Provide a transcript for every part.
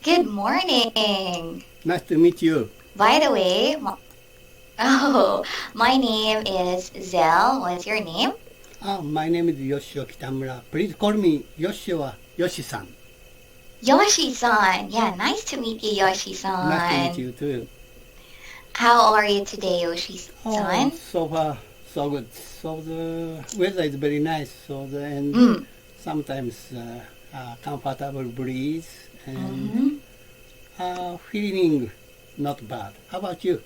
Good morning. Nice to meet you. By the way, my name is Zell. What's your name? My name is Yoshio Kitamura. Please call me Yoshio or Yoshi-san. Yoshi-san. Yeah, nice to meet you, Yoshi-san. Nice to meet you too. How are you today, Yoshi-san? So far, so good. So the weather is very nice. Sometimes comfortable breeze and feeling not bad. How about you?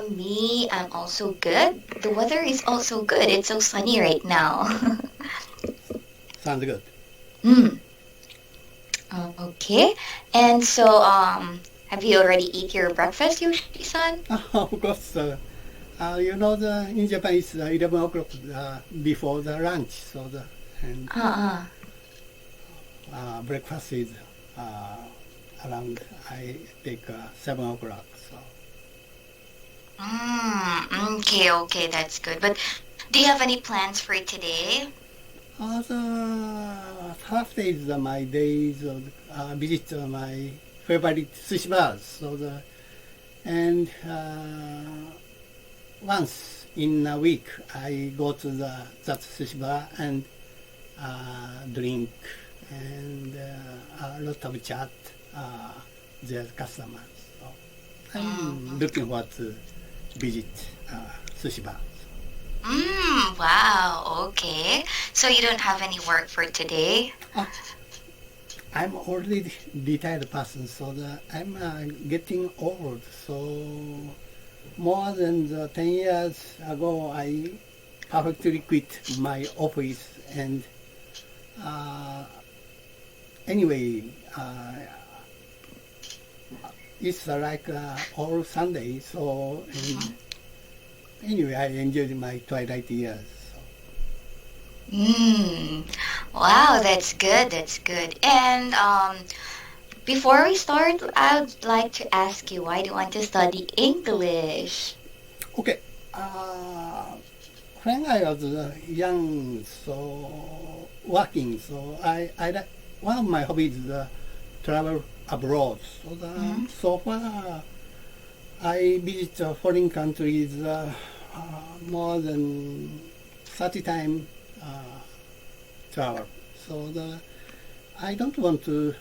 Me, I'm also good. The weather is also good. It's so sunny right now. Sounds good. Okay. And so, have you already eat your breakfast, Yoshi-san? Of course. In Japan it's 11 o'clock before the lunch. Breakfast is around, I take 7 o'clock. Okay, that's good. But do you have any plans for today? The Thursday is my days of visit to my favorite sushi bars. Once in a week I go to that sushi bar and drink and a lot of chat their customers. So I'm looking forward to visit sushi bar. Wow, okay. So you don't have any work for today? I'm already retired person, so I'm getting old. So more than 10 years ago, I perfectly quit my office and anyway, it's like all Sunday, so anyway, I enjoyed my twilight years. Wow, that's good. And before we start, I would like to ask you, why do you want to study English? Okay. When I was young, working, one of my hobbies is travel abroad. So far, I visit foreign countries more than 30 times travel. I don't want to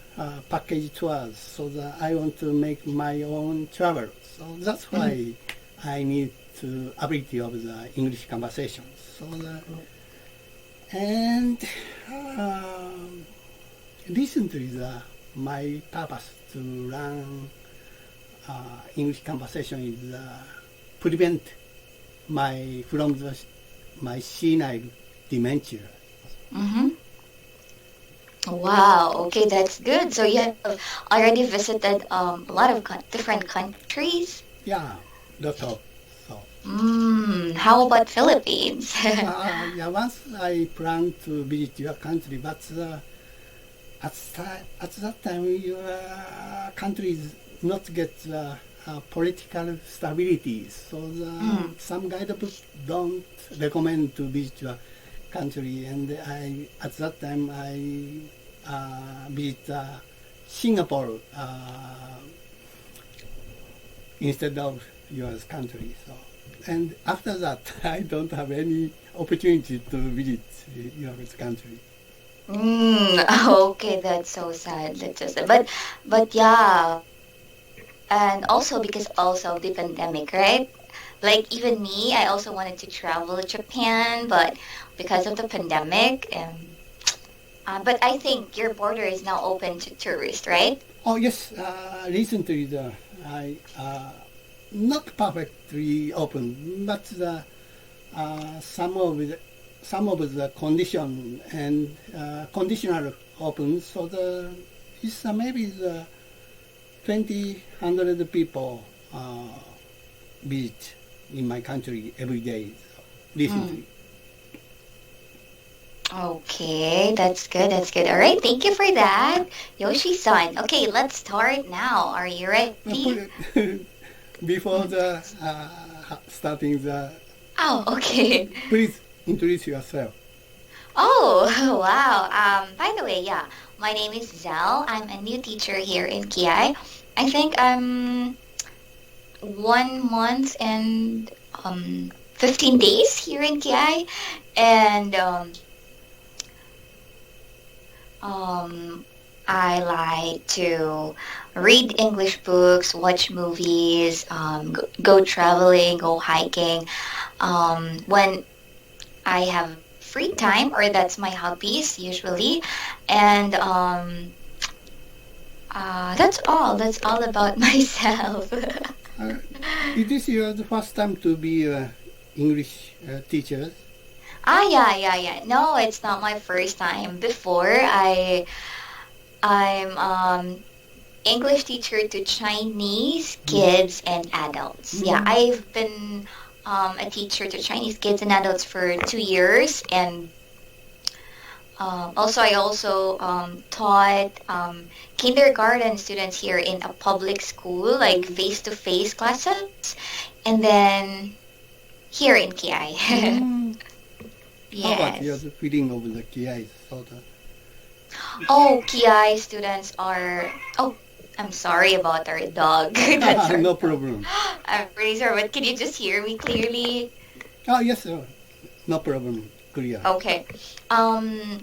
package tours, I want to make my own travel. So that's why I need the ability of the English conversation. Recently, my purpose to learn English conversation is prevent my senile dementia. Wow, okay, that's good. So you have already visited a lot of different countries? Yeah, that's all. How about Philippines? Once I plan to visit your country, but at that time your country is not get political stability. Some guidebooks don't recommend to visit your country, and at that time I visit Singapore instead of your country. And after that, I don't have any opportunity to visit your country. Okay, that's so sad. But yeah, and also because also of the pandemic, right? Like even me, I also wanted to travel to Japan, but because of the pandemic, but I think your border is now open to tourists, right? Oh yes, recently I not perfectly open, but some of the condition and conditional open. So it's maybe 2,000 people visit in my country every day recently. Okay, that's good. All right, thank you for that, Yoshi-san. Okay, let's start now. Are you ready? Before starting okay. please introduce yourself. Oh, wow. By the way, yeah, my name is Zell. I'm a new teacher here in Kiai. I think I'm 1 month and 15 days here in Kiai. And um, I like to read English books, watch movies, go traveling, go hiking. When I have free time, or that's my hobbies usually. And that's all. That's all about myself. Uh, is this your first time to be English teacher? Yeah. No, it's not my first time. Before, I'm English teacher to Chinese kids and adults. Yeah, I've been a teacher to Chinese kids and adults for 2 years, and I also taught kindergarten students here in a public school, like face-to-face classes, and then here in Kiai. How about your Yes. feeling of the KI? Oh, Kiai students are. Oh, I'm sorry about our dog. That's our No dog. problem. I'm really sorry, but can you just hear me clearly? Oh, yes, sir. No problem. Clear. Okay. Um,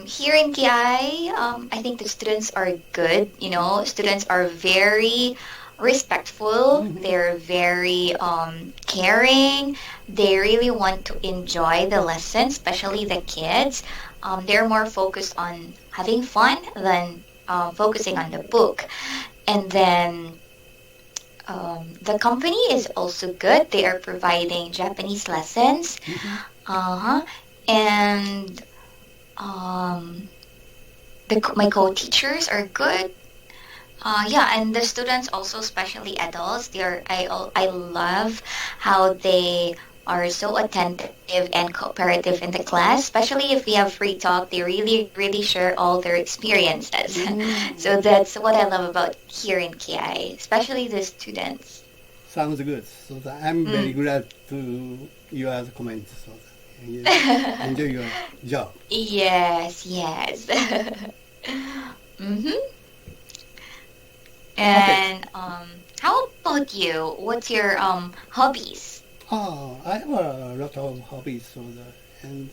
Here in Kiai, I think the students are good. You know, students are very respectful. They're very caring. They really want to enjoy the lesson, especially the kids. They're more focused on having fun than focusing on the book. And then the company is also good. They are providing Japanese lessons. Uh-huh. And um, my co-teachers are good. Yeah, and the students also, especially adults, I love how they are so attentive and cooperative in the class, especially if we have free talk. They really, really share all their experiences. So that's what I love about here in KI, especially the students. Sounds good. I'm very Mm. glad to your comments. You enjoy your job. Yes. Mm-hmm. Okay. And how about you? What's your hobbies? Oh, I have a lot of hobbies. And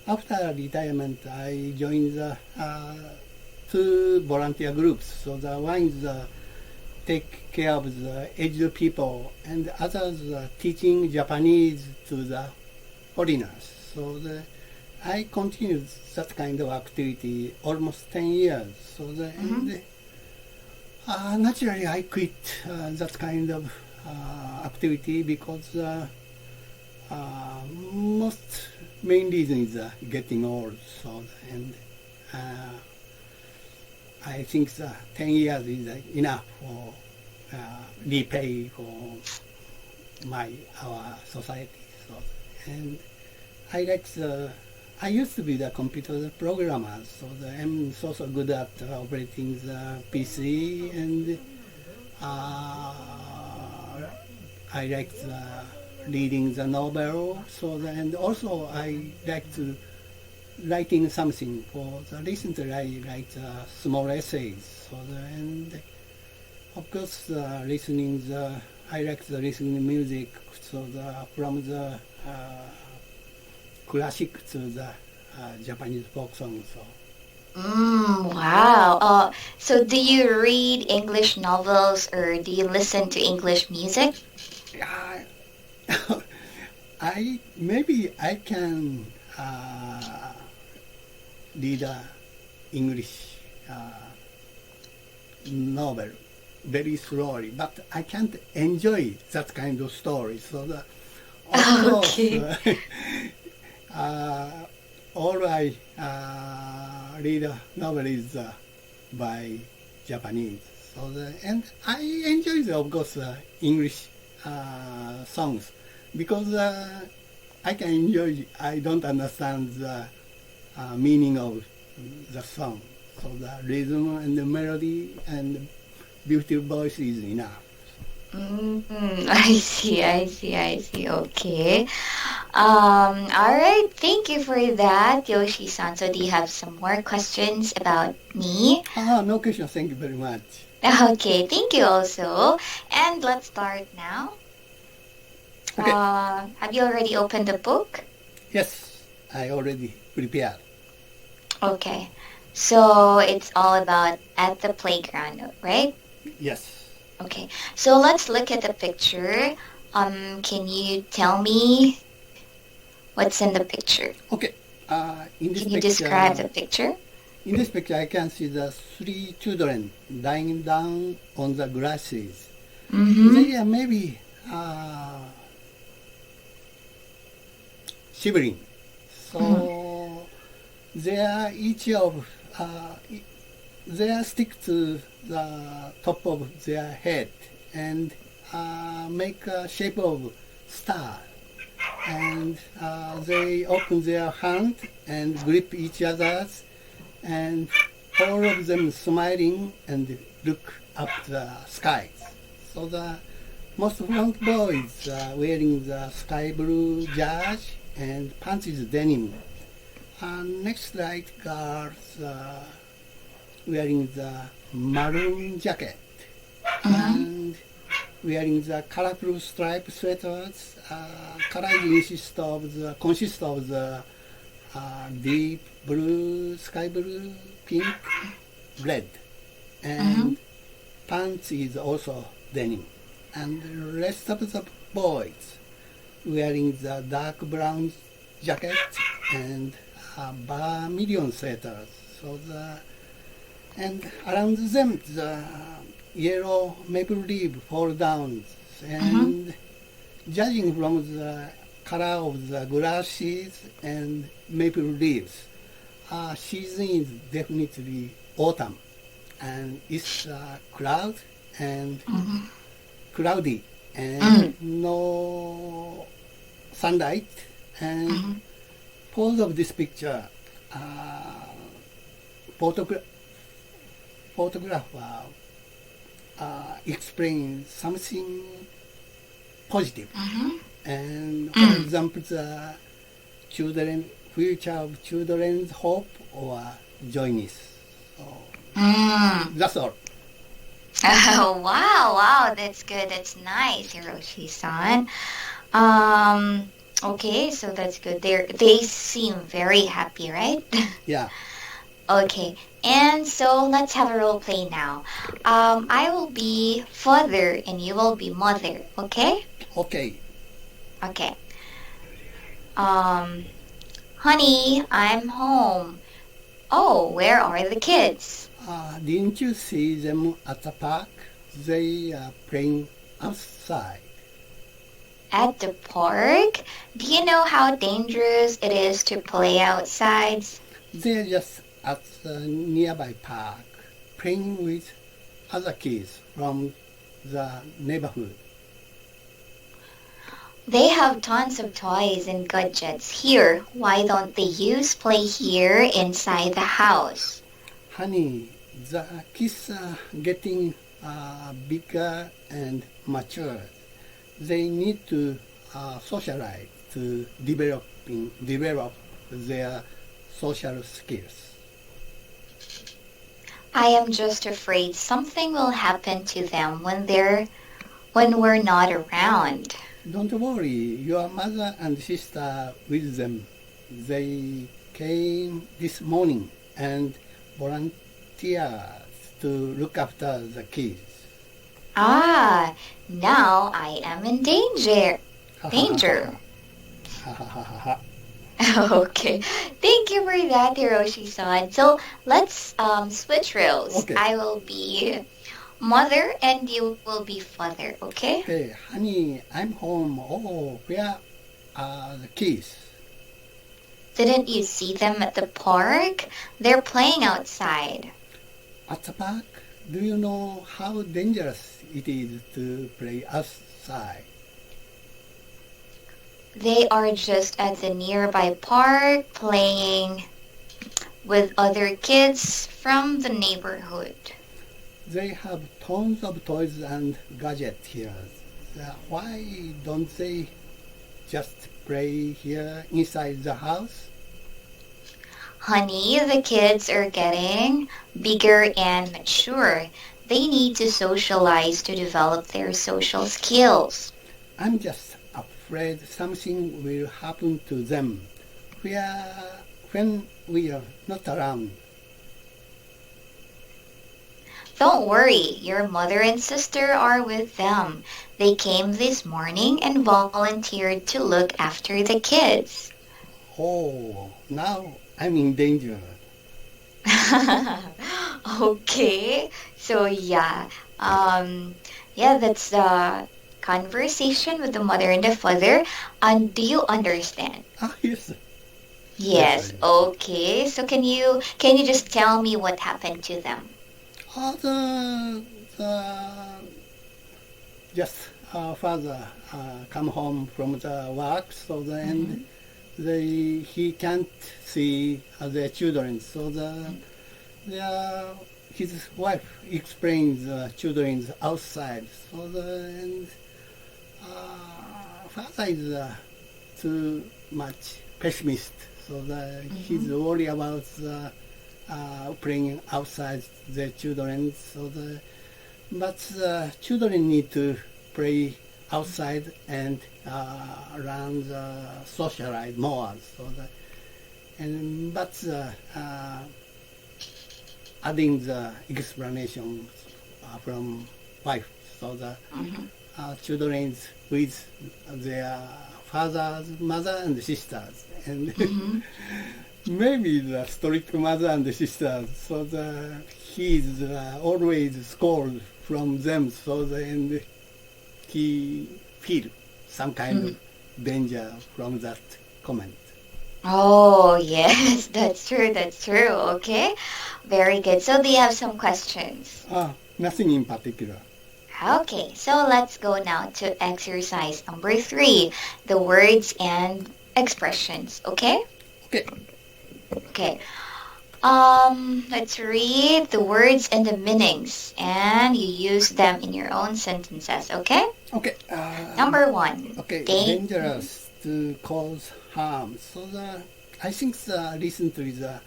after retirement, I joined the two volunteer groups. So the one is take care of the aged people, and others teaching Japanese to the foreigners. I continued that kind of activity almost 10 years. Mm-hmm. Naturally, I quit that kind of activity because most main reason is getting old. I think 10 years is enough for repay for our society. And I used to be the computer programmer, I'm so good at operating the PC, and I like reading the novel. And also I like to writing something. Recently I write small essays. And of course I like the listening music. From the classic to the Japanese folk songs. Wow. So do you read English novels or do you listen to English music? Yeah, I can read English novel very slowly, but I can't enjoy that kind of story. Of course, Okay. all I read novel is by Japanese. And I enjoy of course English songs because I can enjoy. I don't understand the meaning of the song. The rhythm and the melody and beautiful voice is enough. I see. Okay. All right. Thank you for that, Yoshi-san. So do you have some more questions about me? No question. Thank you very much. Okay, thank you also. And let's start now. Okay. Have you already opened the book? Yes, I already prepared. Okay. So it's all about at the playground, right? Yes. Okay. So let's look at the picture. Can you tell me what's in the picture? Okay. In this Can you picture, describe the picture? In this picture, I can see the 3 children lying down on the grasses. Mm-hmm. They are maybe shivering. So they are each of they are stick to the top of their head and make a shape of star. And they open their hand and grip each other's, and all of them smiling and look up the skies. So the most front boys are wearing the sky blue jersey and pants is denim. Next right girls wearing the maroon jacket and wearing the colorful striped sweaters. Color consists of the deep blue, sky blue, pink, red, and pants is also denim. And the rest of the boys wearing the dark brown jacket and vermilion sweaters. And around them the yellow maple leaf fall down, and judging from the color of the grasses and maple leaves, season is definitely autumn, and it's cloudy and no sunlight. And pose of this picture, photographer explain something positive. And for example, the future of children's hope or joyness. So that's all. Oh, wow, that's good. That's nice, Hiroshi-san. Okay, so that's good. They seem very happy, right? Yeah. Okay, and so let's have a role play now. I will be father and you will be mother, okay? Okay. Okay. Honey, I'm home. Oh, where are the kids? Didn't you see them at the park? They are playing outside. At the park? Do you know how dangerous it is to play outside? They're just at the nearby park, playing with other kids from the neighborhood. They have tons of toys and gadgets here. Why don't they play here inside the house? Honey, the kids are getting bigger and mature. They need to socialize to develop their social skills. I am just afraid something will happen to them when we're not around. Don't worry, your mother and sister with them. They came this morning and volunteered to look after the kids. Ah, now I am in danger. Danger. Okay. Thank you for that, Hiroshi-san. So let's switch roles. Okay. I will be mother and you will be father, okay? Hey, honey, I'm home. Oh, where are the kids? Didn't you see them at the park? They're playing outside. At the park? Do you know how dangerous it is to play outside? They are just at the nearby park playing with other kids from the neighborhood. They have tons of toys and gadgets here. Why don't they just play here inside the house? Honey, the kids are getting bigger and mature. They need to socialize to develop their social skills. I'm just afraid something will happen to them when we are not around. Don't worry, your mother and sister are with them. They came this morning and volunteered to look after the kids. Oh, now I'm in danger. Okay, so that's the conversation with the mother and the father. And do you understand? Yes. Yes. Yes, Okay. So can you just tell me what happened to them? Just father come home from the work, so then he can't see their children. So his wife explains the children outside. So father is too much pessimist. So he's worried about playing outside the children. But children need to play outside and around socialize more. But adding the explanation from wife, so the children with their fathers, mother, and sisters, and maybe the strict mother and sisters, so he's always scolded from them, and he feel some kind of danger from that comment. Oh, yes, that's true. That's true. Okay. Very good. So do you have some questions? Nothing in particular. Okay, so let's go now to exercise number 3, the words and expressions. Okay? Okay. Okay. Let's read the words and the meanings, and you use them in your own sentences. Okay? Okay. Number 1. Okay. Dangerous to cause harm. So I think recently the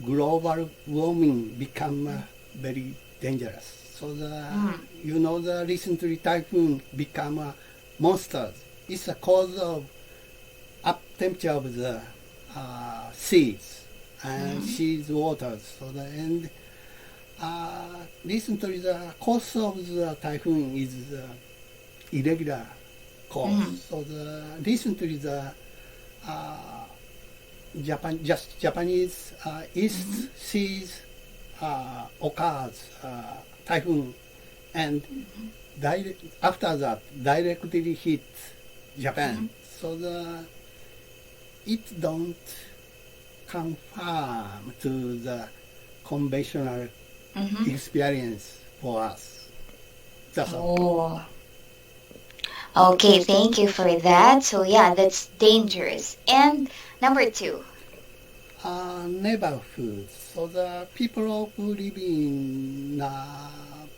global warming become very dangerous. So the recently typhoon become monsters. It's a cause of up temperature of the seas and seas waters. Recently the course of the typhoon is irregular course. So recently the Japanese East seas occurs typhoon, and after that directly hit Japan. So it don't conform to the conventional experience for us. That's all. Oh. Okay, thank you for that. So that's dangerous. And number 2. Neighborhood. So the people who live in a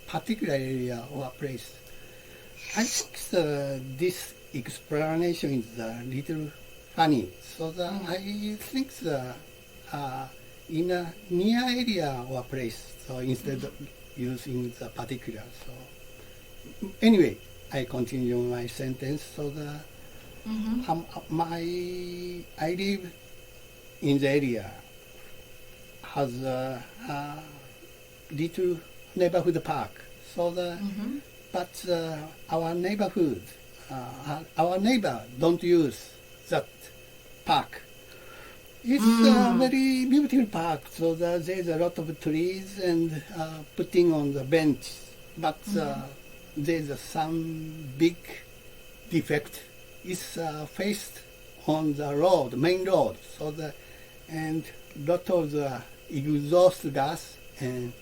particular area or place. I think this explanation is a little funny. So I think in a near area or place, so instead of using the particular. So anyway, I continue my sentence. So I live in the area has a little neighborhood park. So but our neighborhood, our neighbor don't use that park. It's a very beautiful park. So there's a lot of trees and putting on the bench. But there's some big defect. It's faced on the road, main road. So and lot of the exhaust gas and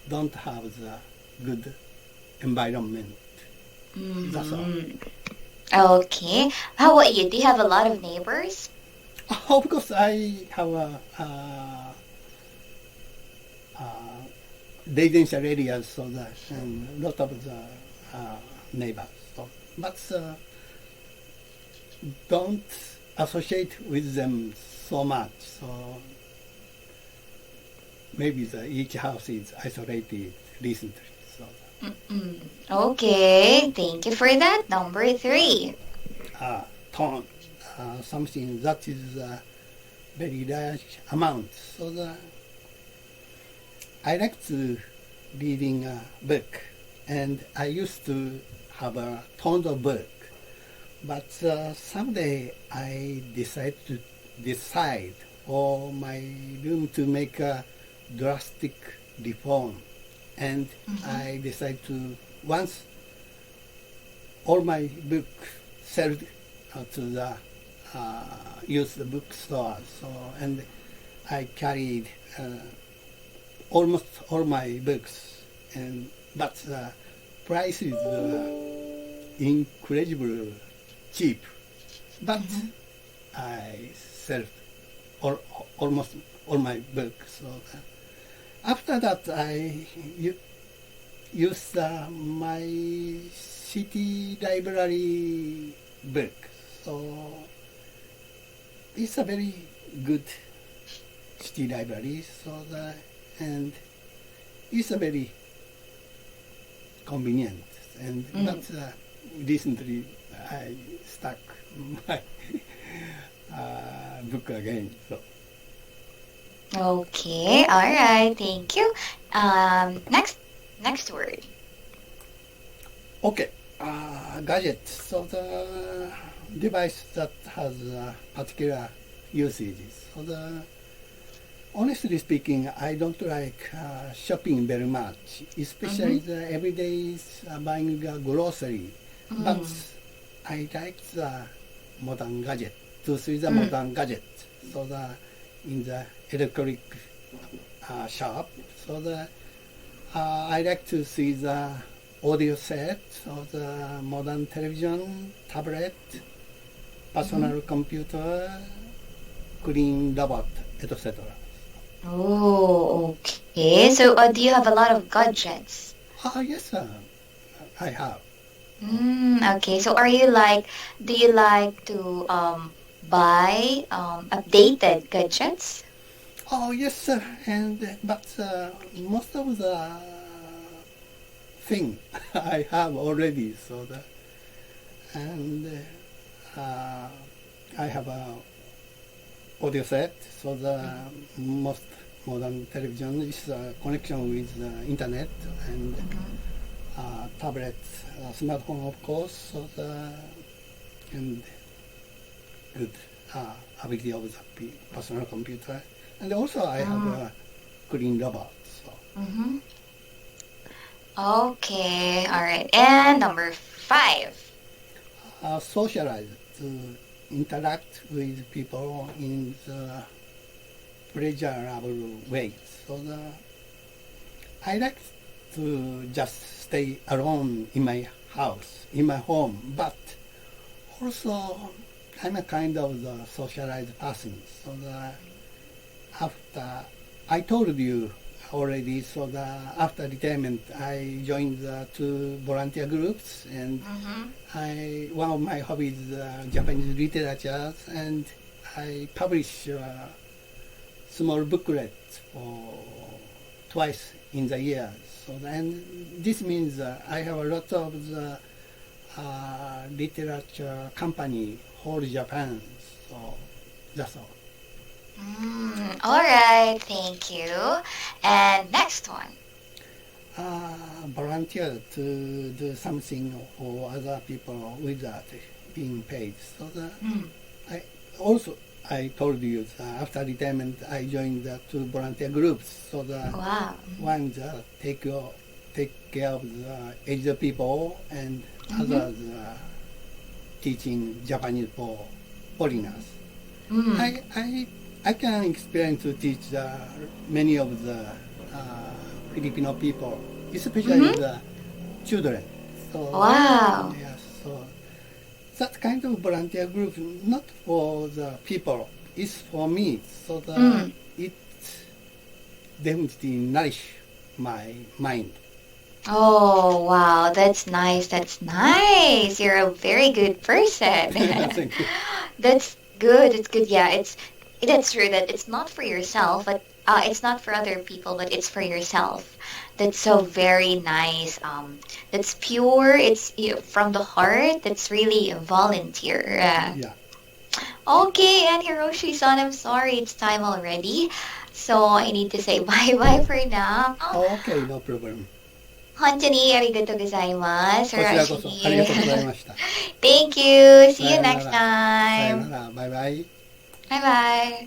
don't have the good environment. That's all. Okay. How about you? Do you have a lot of neighbors? Of course, I have a residential areas, so that and lot of the neighbors. So, but don't associate with them so much. So maybe each house is isolated recently. So Okay, thank you for that. Number 3. tone, something that is a very large amount. So I like to reading a book, and I used to have a ton of book. But someday I decide for my room to make a drastic reform, and I decide to once all my book sold to the used bookstore. So and I carried almost all my books, but the price is incredible cheap. But I sell almost all my books. So after that, I use my city library book. So it's a very good city library. And it's a very convenient. And that's recently I stuck my book again. So. Okay, all right, thank you. Next word. Okay, gadget. So the device that has particular usages. So honestly speaking, I don't like shopping very much, especially the everyday buying grocery. But I like the modern gadget, to see the modern gadget. So in the electric shop, so I like to see the audio set, or the modern television, tablet, personal computer, clean robot, etc. Oh, okay. So, do you have a lot of gadgets? Yes, I have. Okay. So, do you like to buy updated gadgets? Oh yes, but most of the thing I have already. So I have a audio set. So the most modern television is a connection with the internet, and tablet, smartphone of course. So and good ability of the personal computer. And also I have a clean robot. So. Okay, all right. And number 5. Socialize, to interact with people in the pleasurable ways. So I like to just stay alone in my house, in my home, but also I'm a kind of the socialized person. So after I told you already, so after retirement I joined the 2 volunteer groups, and one of my hobbies is Japanese literature, and I publish a small booklet for twice in the year. So and this means I have a lot of the literature company whole Japan. So that's all. All right, thank you. And next one. Volunteer to do something for other people without being paid. So I told you that after retirement I joined the 2 volunteer groups. So one take care of the aged people, and others teaching Japanese for foreigners. I can experience to teach many of the Filipino people, especially the children. So, wow. Yes, so that kind of volunteer group, not for the people, it's for me. So it definitely nourish my mind. Oh, wow. That's nice. That's nice. You're a very good person. Thank you. That's good. It's good. Yeah, that's true that it's not for yourself, but it's not for other people, but it's for yourself. That's so very nice. That's pure. It's from the heart. That's really a volunteer. Yeah. Okay, and Hiroshi-san, I'm sorry, it's time already. So I need to say bye-bye for now. Okay, no problem. 本当にありがとうございます。こちらこそありがとうございました。Thank you. See you さよな next ら。さよ time. なら。バイバイ。Bye-bye.